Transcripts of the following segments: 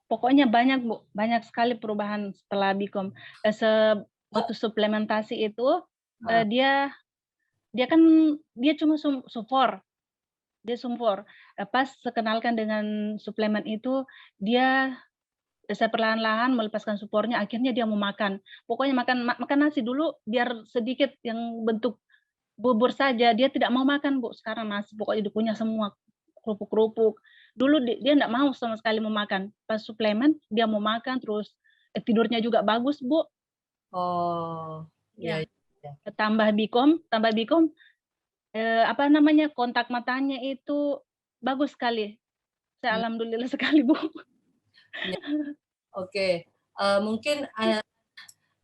pokoknya banyak Bu, banyak sekali perubahan setelah Bicom. Waktu suplementasi itu, Heeh, dia dia kan dia cuma sufor, dia sufor. Pas sekenalkan dengan suplemen itu, dia saya perlahan-lahan melepaskan supornya, akhirnya dia mau makan. Pokoknya makan nasi dulu biar sedikit yang bentuk bubur saja, dia tidak mau makan, Bu, sekarang nasi pokoknya dikunyah semua, kerupuk-kerupuk. Dulu dia ndak mau sama sekali mau makan, pas suplemen dia mau makan, terus, tidurnya juga bagus, Bu. oh, iya Iya, iya. tambah Bicom, apa namanya, kontak matanya itu bagus sekali. Saya Mmm, alhamdulillah sekali, Bu. iya, oke. Mungkin,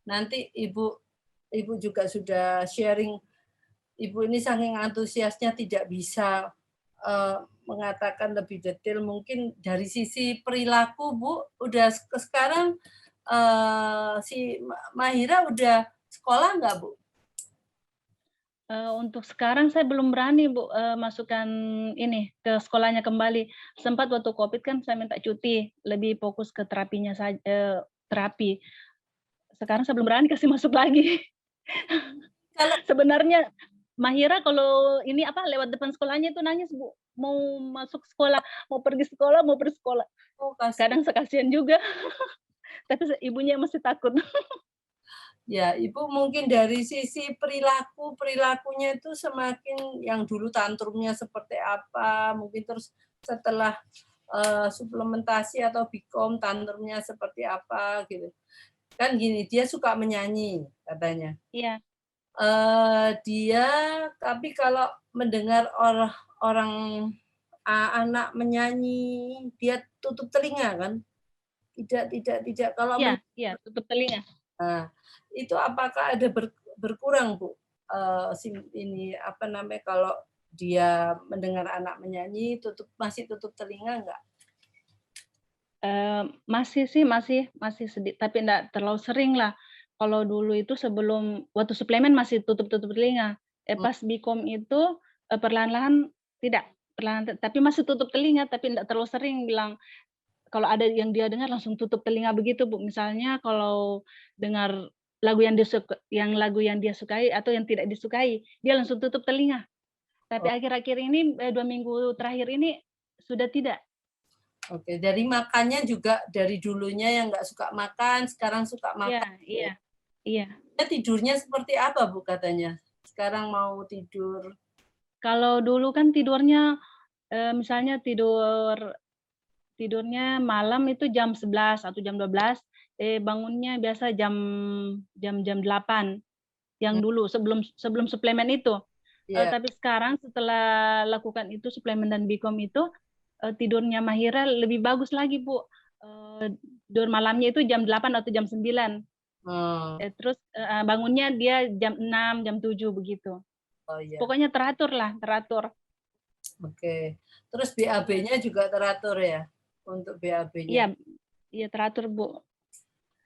nanti Ibu juga sudah sharing, Ibu ini saking antusiasnya tidak bisa, mengatakan lebih detail. Mungkin dari sisi perilaku, Bu, udah sekarang, si Mahira udah sekolah nggak, Bu? Untuk sekarang saya belum berani, Bu, masukkan ini, ke sekolahnya kembali. Sempat waktu Covid kan saya minta cuti, lebih fokus ke terapi. Sekarang saya belum berani kasih masuk lagi. Kalau Sebenarnya Mahira kalau ini, apa, lewat depan sekolahnya itu nangis, Bu, mau masuk sekolah, mau pergi sekolah mau pergi sekolah. oh, kasih. Kadang saya kasihan juga, tapi ibunya masih takut. Ya, Ibu mungkin dari sisi perilakunya itu semakin yang dulu tantrumnya seperti apa, mungkin terus setelah, suplementasi atau Bicom tantrumnya seperti apa gitu. Kan gini, dia suka menyanyi katanya. Iya, Dia tapi kalau mendengar orang, anak menyanyi, dia tutup telinga kan? Tidak kalau iya iya, tutup telinga. nah, itu apakah ada berkurang, Bu? Ini, apa namanya, kalau dia mendengar anak menyanyi masih tutup telinga nggak? Masih sih, masih tapi ndak terlalu sering lah. Kalau dulu itu sebelum waktu suplemen masih tutup-tutup telinga. Mmm, Pas Bicom itu, perlahan-lahan tidak, tapi masih tutup telinga, tapi ndak terlalu sering bilang kalau ada yang dia dengar langsung tutup telinga begitu, Bu. Misalnya kalau dengar lagu yang dia sukai atau yang tidak disukai, dia langsung tutup telinga. Tapi oh, akhir-akhir ini, 2 minggu terakhir ini sudah tidak. oke. Dari makannya juga dari dulunya yang nggak suka makan, sekarang suka Iya makan iya ya? iya. Dia tidurnya seperti apa, Bu, katanya? Sekarang mau tidur Kalau dulu kan tidurnya, misalnya tidurnya malam itu jam 11 atau jam 12, bangunnya biasa jam 8, yang mmm, dulu sebelum sebelum suplemen itu. iya, Tapi sekarang setelah lakukan itu suplemen dan Bicom itu, tidurnya Mahira lebih bagus lagi, Bu. Tidur malamnya itu jam 8 atau jam 9, oh, terus, bangunnya dia jam 6, jam 7 begitu. oh iya, Pokoknya teratur lah, teratur. oke. Terus Iya. BAB-nya juga teratur ya? Untuk BAB-nya? Iya iya teratur, Bu.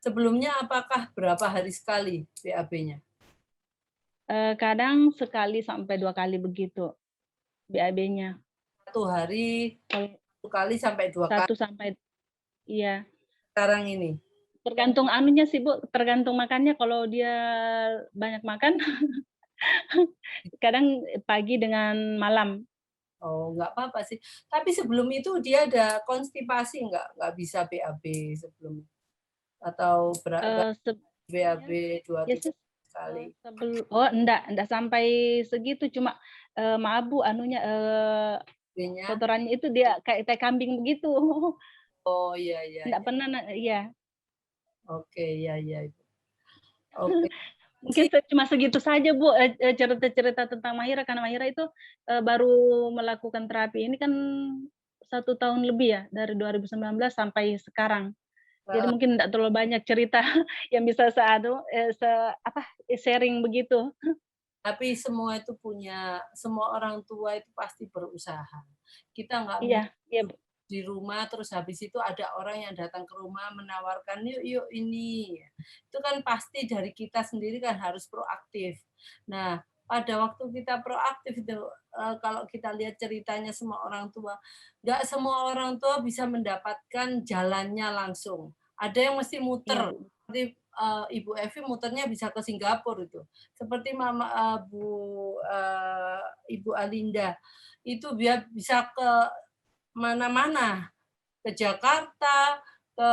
Sebelumnya apakah berapa hari sekali BAB-nya? Kadang sekali sampai 2 kali begitu BAB-nya. 1 hari, Kalau 1 kali sampai 2 kali 1 sampai iya, sekarang ini? tergantung anunya sih, Bu, tergantung makannya. Kalau dia banyak makan, kadang pagi dengan malam. Oh, nggak apa-apa sih. Tapi sebelum itu dia ada konstipasi nggak? Nggak bisa BAB sebelumnya? Atau Eee, BAB Sebelumnya 2, ya 3 sih, kali? oh enggak sampai segitu, cuma, maaf, Bu, anunya, B-nya? kotorannya itu dia kayak tai kambing begitu. Oh, iya iya Enggak iya. pernah iya. Oke, iya iya, Ibu. Oke. Mungkin cuma segitu saja, Bu, cerita-cerita tentang Mahira, karena Mahira itu, baru melakukan terapi ini kan 1 tahun lebih ya, dari 2019 sampai sekarang. Jadi Heeh. mungkin enggak terlalu banyak cerita yang bisa sharing begitu. Tapi semua orang tua itu pasti berusaha. Kita nggak Iya mungkin iya, Bu, di rumah terus habis itu ada orang yang datang ke rumah menawarkan, "Yuk yuk ini." Itu kan pasti dari kita sendiri kan harus proaktif. Nah, pada waktu kita proaktif itu, kalau kita lihat ceritanya semua orang tua, nggak semua orang tua bisa mendapatkan jalannya langsung. Ada yang mesti Iya, muter, Bu. seperti, Ibu Evi muternya bisa ke Singapura itu. Seperti Ibu Alinda, itu biar bisa ke mana-mana, ke Jakarta, ke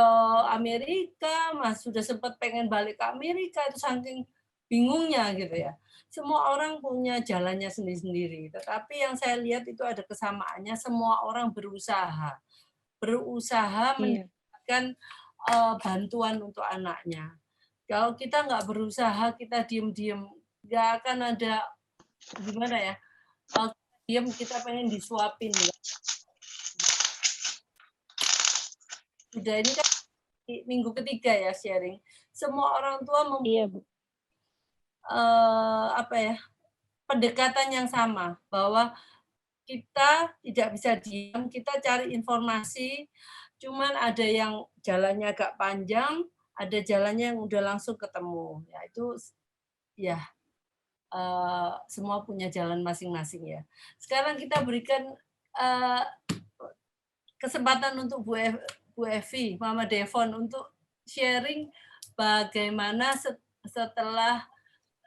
Amerika, Mas sudah sempat pengen balik ke Amerika, itu saking bingungnya gitu ya. Semua orang punya jalannya sendiri-sendiri, tetapi yang saya lihat itu ada kesamaannya, semua orang berusaha Iya. mendapatkan, bantuan untuk anaknya. Kalau kita nggak berusaha, kita diem-diem, nggak akan ada, gimana ya, diem kita pengen disuapin. Udah ini kan minggu ketiga ya sharing. Semua orang tua Iya, Bu. apa ya, pendekatan yang sama bahwa kita tidak bisa diam, kita cari informasi, cuman ada yang jalannya agak panjang, ada jalannya yang udah langsung ketemu. Ya itu ya semua punya jalan masing-masing ya. Sekarang kita berikan kesempatan untuk Bu Evi, Mama Devon untuk sharing bagaimana setelah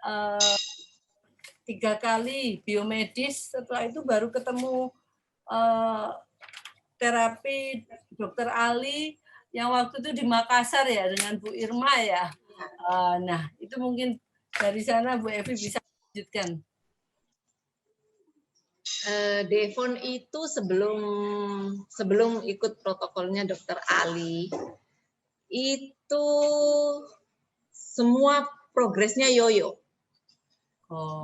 3 kali biomedis, setelah itu baru ketemu terapi Dokter Ali yang waktu itu di Makassar ya dengan Bu Irma ya. Nah itu mungkin dari sana Bu Evi bisa lanjutkan. Devon itu sebelum ikut protokolnya Dokter Ali itu semua progresnya yoyo.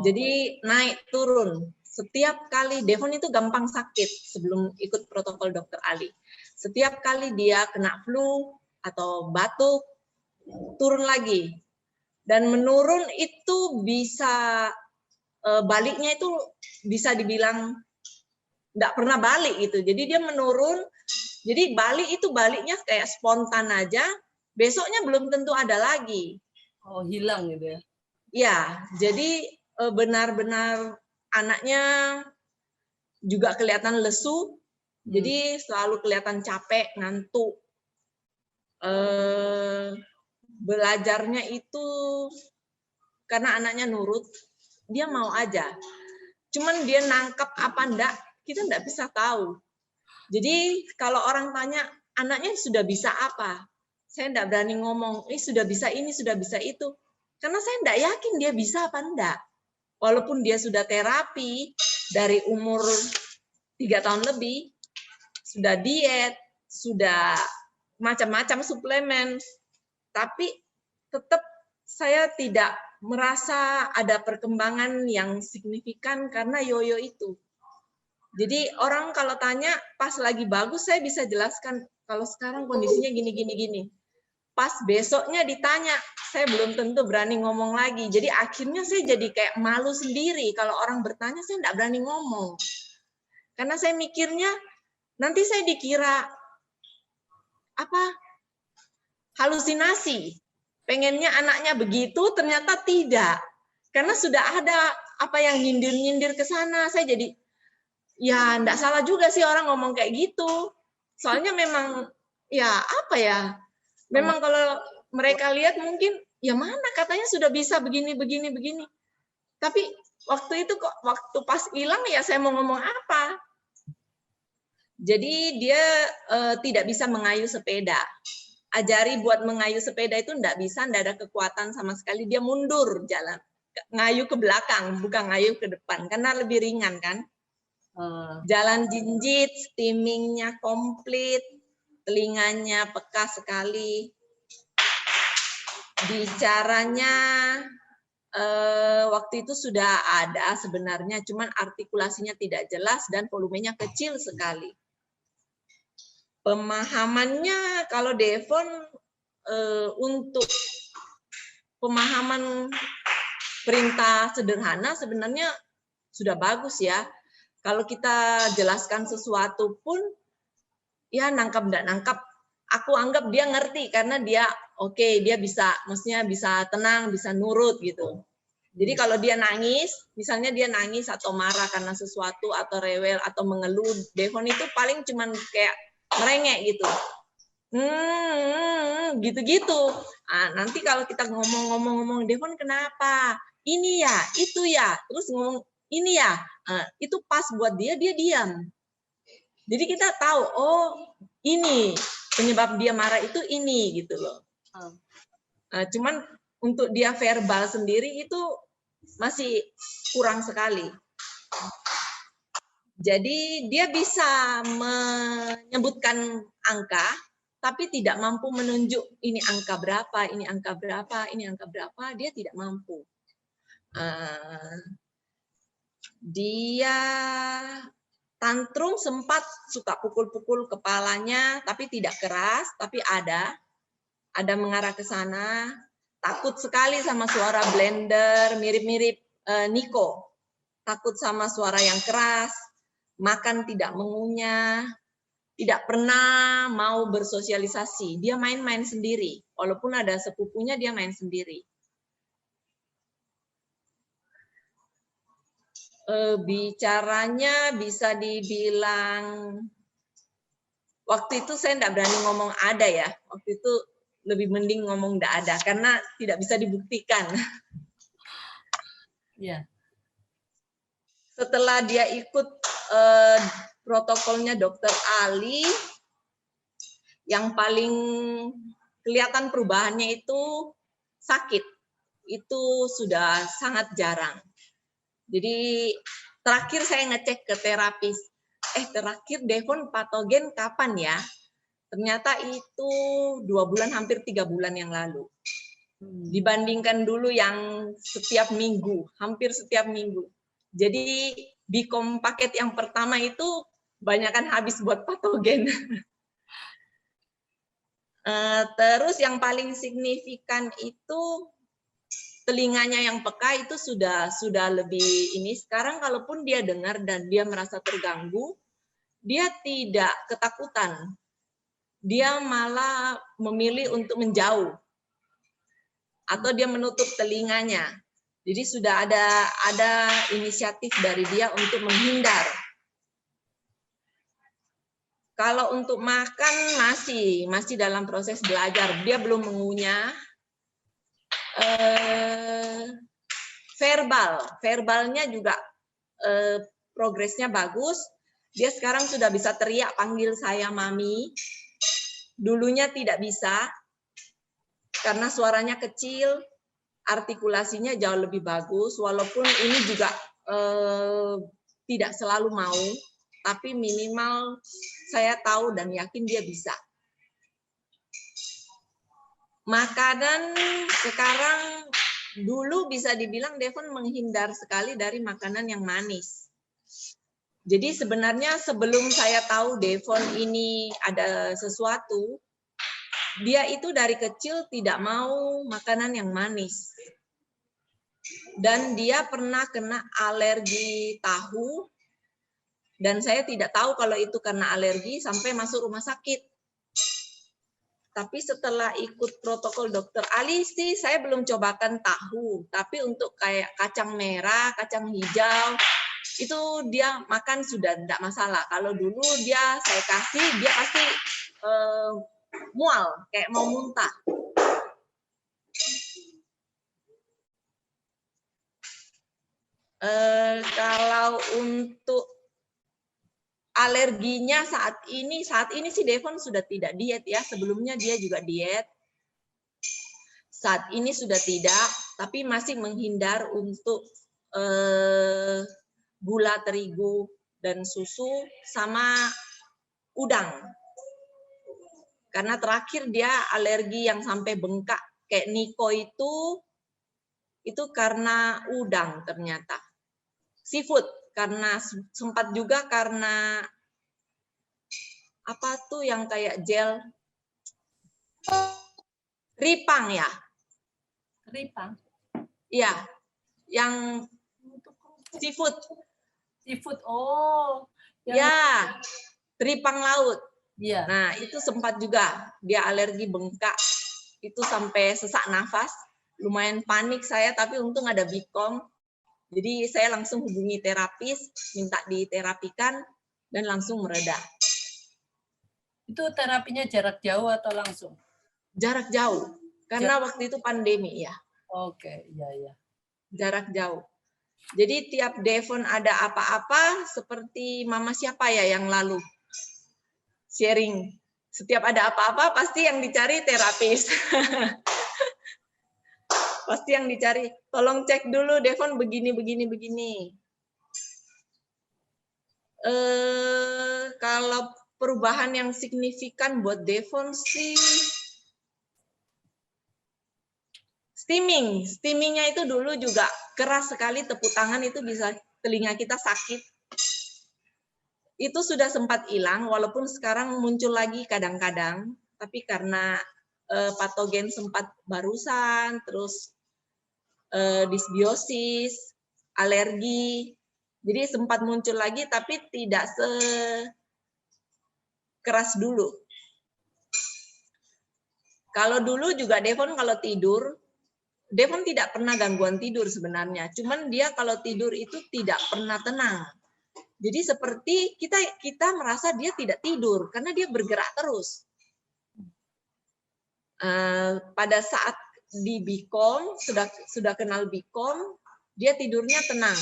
Jadi naik turun. Setiap kali Devon itu gampang sakit sebelum ikut protokol Dokter Ali. Setiap kali dia kena flu atau batuk, turun lagi. Dan menurun itu bisa baliknya itu bisa dibilang nggak pernah balik gitu. Jadi dia menurun. Jadi balik itu baliknya kayak spontan aja. Besoknya belum tentu ada lagi. Oh hilang gitu ya? Ya, jadi benar-benar anaknya juga kelihatan lesu, jadi selalu kelihatan capek, ngantuk. Belajarnya itu karena anaknya nurut, dia mau aja. Cuman dia nangkep apa enggak, kita enggak bisa tahu. Jadi kalau orang tanya, anaknya sudah bisa apa? Saya enggak berani ngomong, sudah bisa ini, sudah bisa itu. Karena saya enggak yakin dia bisa apa enggak. Walaupun dia sudah terapi dari umur 3 tahun lebih, sudah diet, sudah macam-macam suplemen, tapi tetap saya tidak merasa ada perkembangan yang signifikan karena yoyo itu. Jadi orang kalau tanya pas lagi bagus saya bisa jelaskan kalau sekarang kondisinya gini. Pas besoknya ditanya, saya belum tentu berani ngomong lagi. Jadi akhirnya saya jadi kayak malu sendiri. Kalau orang bertanya, saya enggak berani ngomong. Karena saya mikirnya, nanti saya dikira halusinasi. Pengennya anaknya begitu, ternyata tidak. Karena sudah ada apa yang nyindir-nyindir ke sana. Saya jadi, ya enggak salah juga sih orang ngomong kayak gitu. Soalnya memang, memang kalau mereka lihat mungkin, ya mana katanya sudah bisa begini. Tapi waktu itu kok, waktu pas hilang ya saya mau ngomong apa. Jadi dia tidak bisa mengayuh sepeda. Ajari buat mengayuh sepeda itu enggak bisa, enggak ada kekuatan sama sekali. Dia mundur jalan. Ngayuh ke belakang, bukan ngayuh ke depan. Karena lebih ringan kan. Jalan jinjit, steamingnya komplit, telinganya peka sekali. Bicaranya waktu itu sudah ada sebenarnya, cuman artikulasinya tidak jelas dan volumenya kecil sekali. Pemahamannya kalau Devon untuk pemahaman perintah sederhana sebenarnya sudah bagus ya. Kalau kita jelaskan sesuatu pun, ya nangkap enggak nangkap, aku anggap dia ngerti karena dia dia bisa, maksudnya bisa tenang, bisa nurut gitu. Jadi kalau dia nangis, misalnya dia nangis atau marah karena sesuatu atau rewel atau mengeluh, Devon itu paling cuman kayak merengek gitu. Gitu-gitu. Nanti kalau kita ngomong-ngomong, Devon kenapa? Ini ya, itu ya. Terus ngomong ini ya, itu pas buat dia diam. Jadi kita tahu, oh ini penyebab dia marah itu ini gitu loh. Cuman untuk dia verbal sendiri itu masih kurang sekali. Jadi dia bisa menyebutkan angka, tapi tidak mampu menunjuk ini angka berapa, ini angka berapa, ini angka berapa, dia tidak mampu. Dia tantrum sempat suka pukul-pukul kepalanya, tapi tidak keras, tapi ada mengarah ke sana. Takut sekali sama suara blender, mirip-mirip Niko. Takut sama suara yang keras, makan tidak mengunyah, tidak pernah mau bersosialisasi. Dia main-main sendiri, walaupun ada sepupunya dia main sendiri. Bicaranya bisa dibilang, waktu itu saya tidak berani ngomong ada ya, waktu itu lebih mending ngomong tidak ada, karena tidak bisa dibuktikan. Ya. Setelah dia ikut protokolnya Dokter Ali, yang paling kelihatan perubahannya itu sakit. Itu sudah sangat jarang. Jadi terakhir saya ngecek ke terapis, terakhir Devon patogen kapan ya? Ternyata itu 2 bulan, hampir 3 bulan yang lalu. Dibandingkan dulu yang setiap minggu, hampir setiap minggu. Jadi Bikom paket yang pertama itu banyakkan habis buat patogen. Terus yang paling signifikan itu telinganya yang peka itu sudah lebih ini. Sekarang kalaupun dia dengar dan dia merasa terganggu, dia tidak ketakutan. Dia malah memilih untuk menjauh atau dia menutup telinganya. Jadi sudah ada inisiatif dari dia untuk menghindar. Kalau untuk makan masih dalam proses belajar. Dia belum mengunyah. Verbalnya juga progresnya bagus. Dia sekarang sudah bisa teriak panggil saya mami. Dulunya tidak bisa karena suaranya kecil, artikulasinya jauh lebih bagus. Walaupun ini juga tidak selalu mau, tapi minimal saya tahu dan yakin dia bisa. Makanan sekarang, dulu bisa dibilang Devon menghindar sekali dari makanan yang manis. Jadi sebenarnya sebelum saya tahu Devon ini ada sesuatu, dia itu dari kecil tidak mau makanan yang manis. Dan dia pernah kena alergi tahu, dan saya tidak tahu kalau itu karena alergi sampai masuk rumah sakit. Tapi setelah ikut protokol Dokter Ali sih, saya belum cobakan tahu. Tapi untuk kayak kacang merah, kacang hijau, itu dia makan sudah tidak masalah. Kalau dulu saya kasih, dia pasti mual, kayak mau muntah. Kalau untuk alerginya saat ini sih Devon sudah tidak diet ya. Sebelumnya dia juga diet. Saat ini sudah tidak, tapi masih menghindar untuk gula terigu dan susu sama udang. Karena terakhir dia alergi yang sampai bengkak kayak Niko itu karena udang ternyata. Seafood karena sempat juga karena apa tuh yang kayak gel ripang ya. Ripang. Iya, yang seafood. Seafood. Oh. Ya, ripang laut. Iya. Nah, itu sempat juga dia alergi bengkak. Itu sampai sesak nafas. lumayan panik saya, tapi untung ada Bikom. Jadi saya langsung hubungi terapis, minta diterapikan, dan langsung mereda. Itu terapinya jarak jauh atau langsung? Jarak jauh, karena waktu itu pandemi ya. Oke, iya. Jarak jauh. Jadi tiap Devon ada apa-apa, seperti mama siapa ya yang lalu sharing. Setiap ada apa-apa, pasti yang dicari terapis. Pasti yang dicari, tolong cek dulu Devon begini. Kalau perubahan yang signifikan buat Devon sih, steamingnya itu dulu juga keras sekali, tepuk tangan itu bisa telinga kita sakit. Itu sudah sempat hilang, walaupun sekarang muncul lagi kadang-kadang, tapi karena patogen sempat barusan, terus disbiosis, alergi, jadi sempat muncul lagi, tapi tidak sekeras dulu. Kalau dulu juga Devon kalau tidur, Devon tidak pernah gangguan tidur sebenarnya, cuman dia kalau tidur itu tidak pernah tenang. Jadi seperti kita merasa dia tidak tidur karena dia bergerak terus. Pada saat di Bikom, sudah kenal Bikom, dia tidurnya tenang.